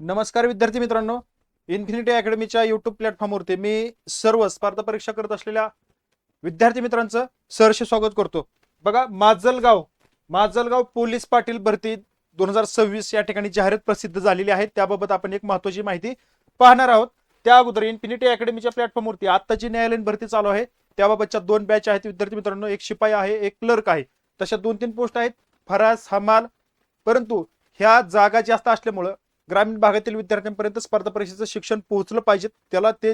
नमस्कार विद्यार्थी मित्रांनो, इन्फिनिटी अकॅडमीच्या युट्यूब प्लॅटफॉर्मवरती मी सर्व स्पर्धा परीक्षा करत असलेल्या विद्यार्थी मित्रांचं सहर्ष स्वागत करतो. बघा, माजलगाव पोलीस पाटील भरती 2026 या ठिकाणी जाहिरात प्रसिद्ध झालेली आहे. त्याबाबत आपण एक महत्त्वाची माहिती पाहणार आहोत. त्या अगोदर इन्फिनिटी अकॅडमीच्या प्लॅटफॉर्मवरती आत्ताची न्यायालयीन भरती चालू आहे, त्याबाबतच्या 2 बॅच आहेत विद्यार्थी मित्रांनो. एक शिपाई आहे, एक क्लर्क आहे. तशा 2-3 पोस्ट आहेत, फरास, हमाल. परंतु ह्या जागा जास्त असल्यामुळं ग्रामीण भागातील विद्यार्थ्यांपर्यंत स्पर्धा परीक्षेचं शिक्षण पोहोचलं पाहिजे, त्याला ते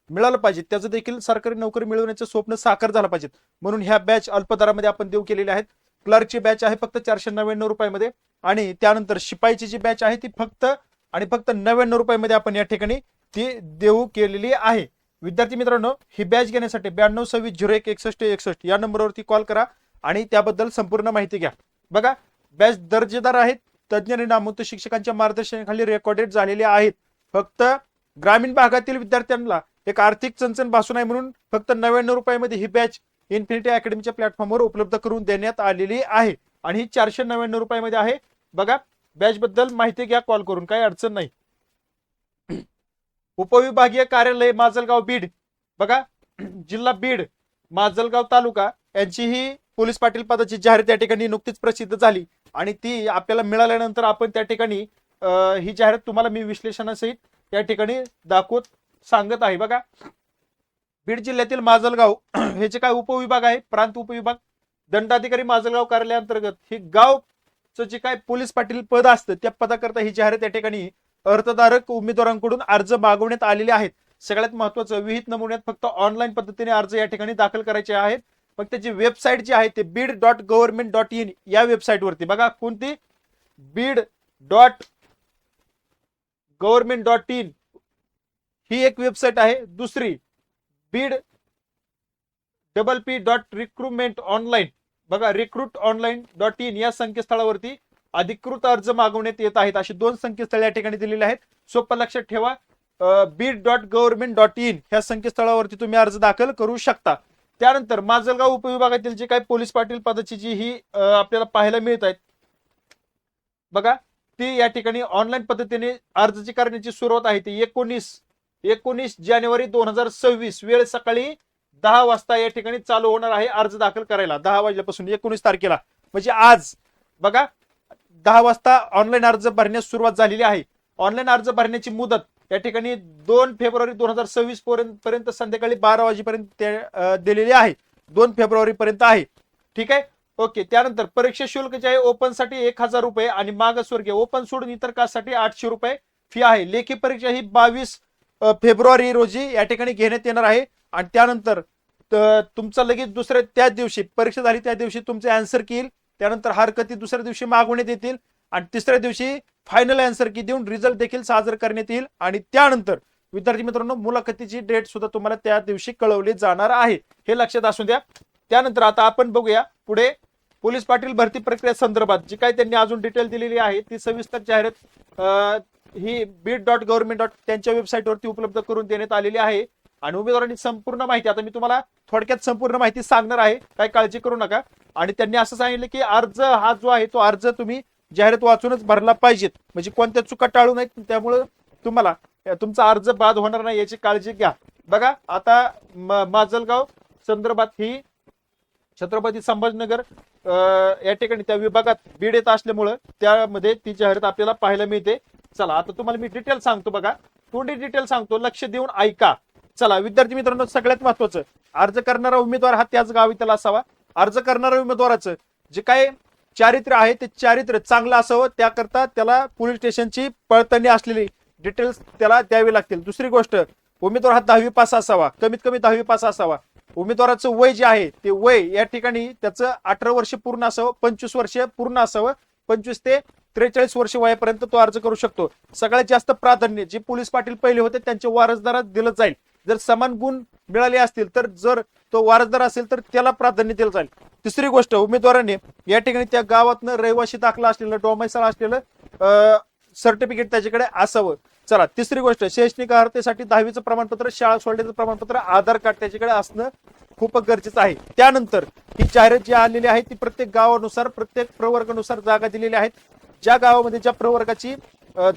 मिळालं पाहिजे, त्याचं देखील सरकारी नोकरी मिळवण्याचं स्वप्न साकार झालं पाहिजे. म्हणून ह्या बॅच अल्प दरामध्ये आपण देऊ केलेल्या आहेत. क्लर्कची बॅच आहे फक्त 499 रुपयामध्ये, आणि त्यानंतर शिपाईची जी बॅच आहे ती फक्त 99 रुपयामध्ये आपण या ठिकाणी ती देऊ केलेली आहे. विद्यार्थी मित्रांनो, ही बॅच घेण्यासाठी 9226016161 या नंबरवरती कॉल करा आणि त्याबद्दल संपूर्ण माहिती घ्या. बघा, बॅच दर्जेदार आहेत, तज्ञ आणि नामवंत शिक्षकांच्या मार्गदर्शनाखाली रेकॉर्डेड झालेले आहेत. फक्त ग्रामीण भागातील विद्यार्थ्यांना एक आर्थिक चणचण भासू नये म्हणून फक्त 99 रुपयामध्ये ही बॅच इन्फिनिटी अकॅडमीच्या प्लॅटफॉर्मवर उपलब्ध करून देण्यात आलेली आहे, आणि ही 499 रुपयामध्ये आहे. बघा, बॅच बद्दल माहिती घ्या कॉल करून, काही अडचण नाही. उपविभागीय कार्यालय माजलगाव बीड. बघा, जिल्हा बीड, माजलगाव तालुका यांची ही पोलीस पाटील पदाची जाहिरात या ठिकाणी नुकतीच प्रसिद्ध झाली, आणि ती आपल्याला मिळाल्यानंतर आपण त्या ठिकाणी ही जाहिरात तुम्हाला मी विश्लेषणासहित या ठिकाणी दाखवत सांगत आहे. बघा, बीड जिल्ह्यातील माजलगाव हे जे काय उपविभाग आहे, प्रांत उपविभाग, दंडाधिकारी माजलगाव कार्यालयाअंतर्गत ही गावचं जे काय पोलीस पाटील पद असतं त्या पदाकरता ही जाहिरात या ठिकाणी अर्जदारक उमेदवारांकडून अर्ज मागवण्यात आलेले आहेत. सगळ्यात महत्वाचं, विहित नमुन्यात फक्त ऑनलाईन पद्धतीने अर्ज या ठिकाणी दाखल करायचे आहेत. मग त्याची वेबसाईट जी आहे ते bid.government.in या वेबसाईटवरती, बघा कोणती, bid.government.in ही एक वेबसाईट आहे. दुसरी bid.recruitment.online, बघा recruitonline.in या संकेतस्थळावरती अधिकृत अर्ज मागवण्यात येत आहेत. अशी 2 संकेतस्थळे या ठिकाणी दिलेली आहेत. सोपं लक्षात ठेवा, bid.government.in ह्या संकेतस्थळावरती तुम्ही अर्ज दाखल करू शकता. त्यानंतर माजलगाव उपविभागातील जे काही पोलीस पाटील पदाची जी ही आपल्याला पाहायला मिळत आहेत, बघा, ती या ठिकाणी ऑनलाईन पद्धतीने अर्जाची करण्याची सुरुवात आहे ती 19 जानेवारी 2026 वेळ सकाळी 10 वाजता या ठिकाणी चालू होणार आहे अर्ज दाखल करायला. 10 वाजल्यापासून 19 तारखेला म्हणजे आज, बघा, 10 वाजता ऑनलाईन अर्ज भरण्यास सुरुवात झालेली आहे. ऑनलाईन अर्ज भरण्याची मुदत या ठिकाणी 2 फेब्रुवारी 2026 पर्यंत संध्याकाळी 12 वाजेपर्यंत दिलेली आहे. 2 फेब्रुवारी पर्यंत आहे. ठीक आहे, ओके. त्यानंतर परीक्षा शुल्क जे आहे ओपन साठी 1000 रुपये आणि मागासवर्गीय ओपन सोडून इतर कास्टसाठी 800 रुपये फी आहे. लेखी परीक्षा ही 22 फेब्रुवारी रोजी या ठिकाणी घेण्यात येणार आहे. आणि त्यानंतर तुमचा लगेच दुसऱ्या त्याच दिवशी परीक्षा झाली त्या दिवशी तुमचे आन्सर की येईल. त्यानंतर हरकती दुसऱ्या दिवशी मागवण्यात येतील आणि तिसऱ्या दिवशी फायनल आन्सर की देऊन रिझल्ट देखील सादर करण्यात येईल. आणि त्यानंतर विद्यार्थी मित्रांनो, मुलाखतीची डेट सुद्धा तुम्हाला त्या दिवशी कळवली जाणार आहे, हे लक्षात असू द्या. त्यानंतर आता आपण बघूया पुढे पोलीस पाटील भरती प्रक्रिया संदर्भात जी काही त्यांनी अजून डिटेल दिलेली आहे ती सविस्तर जाहिरात ही bid.government त्यांच्या वेबसाईटवरती उपलब्ध करून देण्यात आलेली आहे. आणि उमेदवारांनी संपूर्ण माहिती, आता मी तुम्हाला थोडक्यात संपूर्ण माहिती सांगणार आहे, काय काळजी करू नका. आणि त्यांनी असं सांगितलं की अर्ज हा जो आहे तो अर्ज तुम्ही जाहिरात वाचूनच भरला पाहिजेत, म्हणजे कोणत्या चुका टाळू नयेत, त्यामुळे तुम्हाला तुमचा अर्ज बाद होणार नाही याची काळजी घ्या. बघा, आता माजलगाव संदर्भात ही छत्रपती संभाजीनगर या ठिकाणी त्या विभागात बीड येत असल्यामुळं त्यामध्ये ती जाहिरात आपल्याला पाहायला मिळते. चला, आता तुम्हाला मी डिटेल सांगतो. बघा, तोंडी डिटेल सांगतो, लक्ष देऊन ऐका. चला विद्यार्थी मित्रांनो, सगळ्यात महत्वाचं, अर्ज करणारा उमेदवार हा त्याच गावी त्याला असावा. अर्ज करणाऱ्या उमेदवाराचं जे काय चारित्र्य आहे ते चारित्र्य चांगलं असावं, त्याकरता त्याला पोलीस स्टेशनची पडताळणी असलेली डिटेल्स त्याला द्यावी लागतील. दुसरी गोष्ट, उमेदवार हा 10वी पास असावा, कमीत कमी 10वी पास असावा. उमेदवाराचं वय जे आहे ते वय या ठिकाणी त्याचं 18 वर्ष पूर्ण असावं, 25 वर्ष पूर्ण असावं. 25 ते 43 वर्ष वयापर्यंत तो अर्ज करू शकतो. सगळ्यात जास्त प्राधान्य जे पोलीस पाटील पहिले होते त्यांच्या वारसदारात दिलं जाईल. जर समान गुण मिळाले असतील तर, जर तो वारसदार असेल तर त्याला प्राधान्य दिलं जाईल. तिसरी गोष्ट, उमेदवाराने या ठिकाणी त्या गावातनं रहिवाशी दाखला असलेलं, डोमेसाइल असलेलं सर्टिफिकेट त्याच्याकडे असावं. चला, तिसरी गोष्ट, शैक्षणिक अर्हतेसाठी 10वीचं प्रमाणपत्र, शाळा सोडण्याचं प्रमाणपत्र, आधार कार्ड त्याच्याकडे असणं खूप गरजेचं आहे. त्यानंतर ही जाहिरात जी आलेली आहे ती प्रत्येक गावानुसार, प्रत्येक प्रवर्गानुसार जागा दिलेल्या आहेत. ज्या गावामध्ये ज्या प्रवर्गाची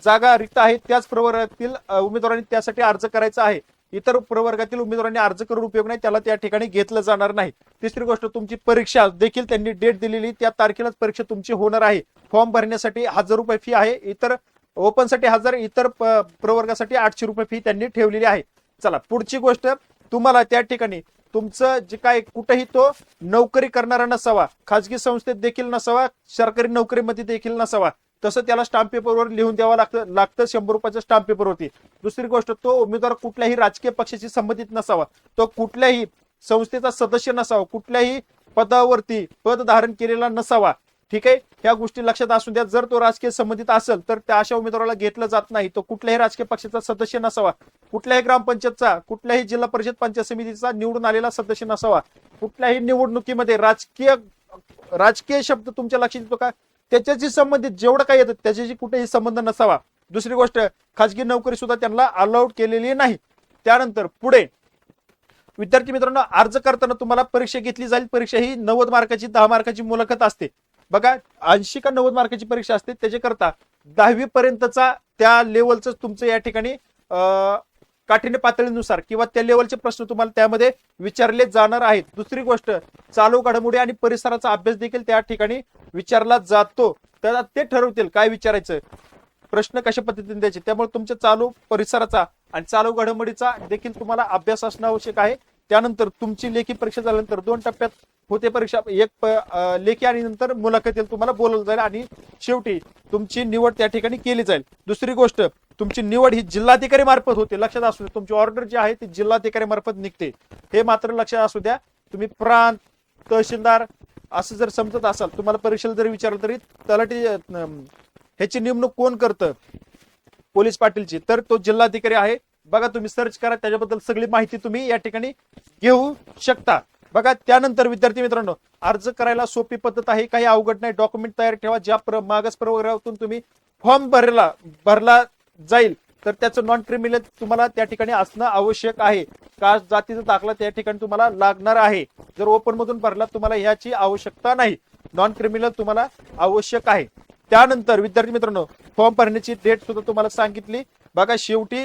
जागा रिक्त आहेत त्याच प्रवर्गातील उमेदवारांनी त्यासाठी अर्ज करायचा आहे. इतर प्रवर्गातील उमेदवारांनी अर्ज करून उपयोग नाही, त्याला त्या ठिकाणी घेतलं जाणार नाही. तिसरी गोष्ट, तुमची परीक्षा देखील त्यांनी डेट दिलेली, त्या तारखेलाच परीक्षा तुमची होणार आहे. फॉर्म भरण्यासाठी 1000 रुपये फी आहे, इतर ओपनसाठी 1000, इतर प्रवर्गासाठी 800 रुपये फी त्यांनी ठेवलेली आहे. चला पुढची गोष्ट, तुम्हाला त्या ठिकाणी तुमचं जे काय कुठेही तो नोकरी करणारा नसावा, खाजगी संस्थेत देखील नसावा, सरकारी नोकरीमध्ये देखील नसावा, तसं त्याला स्टाम्प पेपरवर लिहून द्यावं लागतं 100 रुपयाच्या स्टाम्प पेपरवरती. दुसरी गोष्ट, तो उमेदवार कुठल्याही राजकीय पक्षाशी संबंधित नसावा, तो कुठल्याही संस्थेचा सदस्य नसावा, कुठल्याही पदावरती पद धारण केलेला नसावा. ठीक आहे, ह्या गोष्टी लक्षात असू द्या. जर तो राजकीय संबंधित असेल तर त्या अशा उमेदवाराला घेतलं जात नाही. तो कुठल्याही राजकीय पक्षाचा सदस्य नसावा, कुठल्याही ग्रामपंचायतचा, कुठल्याही जिल्हा परिषद पंचायत समितीचा निवडून आलेला सदस्य नसावा, कुठल्याही निवडणुकीमध्ये राजकीय शब्द तुमच्या लक्षात येतो का, त्याच्याशी संबंधित जेवढं काही येतं त्याच्याशी कुठेही संबंध नसावा. दुसरी गोष्ट, खाजगी नोकरी सुद्धा त्यांना अलाउड केलेली नाही. त्यानंतर पुढे विद्यार्थी मित्रांनो, अर्ज करताना तुम्हाला परीक्षा घेतली जाईल. परीक्षा ही 90 मार्काची 10 मार्काची मुलाखत असते. बघा 80 का 90 मार्काची परीक्षा असते. त्याच्याकरता 10वी पर्यंतचा त्या लेवलचं तुमचं या ठिकाणी काठिण्य पातळीनुसार किंवा त्या लेवलचे प्रश्न तुम्हाला त्यामध्ये विचारले जाणार आहेत. दुसरी गोष्ट, चालू घडामोडी आणि परिसराचा अभ्यास देखील त्या ठिकाणी विचारला जातो. त्याला ते ठरवतील काय विचारायचं, प्रश्न कशा पद्धतीने द्यायचे. त्यामुळे तुमच्या चालू परिसराचा आणि चालू घडामोडीचा देखील तुम्हाला अभ्यास असणं आवश्यक आहे. त्यानंतर तुमची लेखी परीक्षा झाल्यानंतर 2 टप्प्यात होते परीक्षा, एक लेखी आणि नंतर मुलाखतीला तुम्हाला बोलवलं जाईल आणि शेवटी तुमची निवड त्या ठिकाणी केली जाईल. दुसरी गोष्ट, तुमची निवड ही जिल्हाधिकारी मार्फत होते. लक्षात असू द्या, तुमची ऑर्डर जी आहे ती जिल्हाधिकारी मार्फत निघते, हे मात्र लक्षात असू द्या. तुम्ही प्रांत तहसीलदार असं जर समजत असाल, तुम्हाला परीक्षेला जरी विचारलं तरी तलाठी ह्याची नेमणूक कोण करतं पोलीस पाटीलची, तर तो जिल्हाधिकारी आहे. बघा तुम्ही सर्च करा, त्याच्याबद्दल सगळी माहिती तुम्ही या ठिकाणी घेऊ शकता. बघा त्यानंतर विद्यार्थी मित्रांनो, अर्ज करायला सोपी पद्धत आहे, काही अवघड नाही. डॉक्युमेंट तयार ठेवा. ज्या मागास प्रवर्गातून तुम्ही फॉर्म भरला जाईल तर त्याचं नॉन क्रिमिनल तुम्हाला त्या ठिकाणी असणं आवश्यक आहे. कास्ट जातीचा दाखला त्या ठिकाणी तुम्हाला लागणार आहे. जर ओपन मधून भरला तुम्हाला ह्याची आवश्यकता नाही, नॉन क्रिमिनल तुम्हाला आवश्यक आहे. त्यानंतर विद्यार्थी मित्रांनो, फॉर्म भरण्याची डेट सुद्धा तुम्हाला सांगितली. बघा शेवटी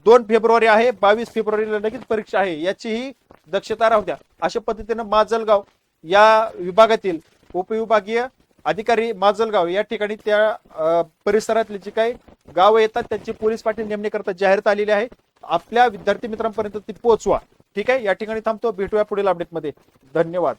2 फेब्रुवारी आहे, 22 फेब्रुवारीला लगेच परीक्षा आहे, याचीही दक्षता राहू द्या. अशा पद्धतीनं माजलगाव या विभागातील उपविभागीय अधिकारी माजलगाव या ठिकाणी त्या परिसरातले जे काही गाव येतात त्यांची पोलीस पाटील नेमणीकरता जाहिरात आलेली आहे. आपल्या विद्यार्थी मित्रांपर्यंत ती पोहोचवा. ठीक आहे, या ठिकाणी थांबतो. भेटूया पुढील अपडेटमध्ये. धन्यवाद.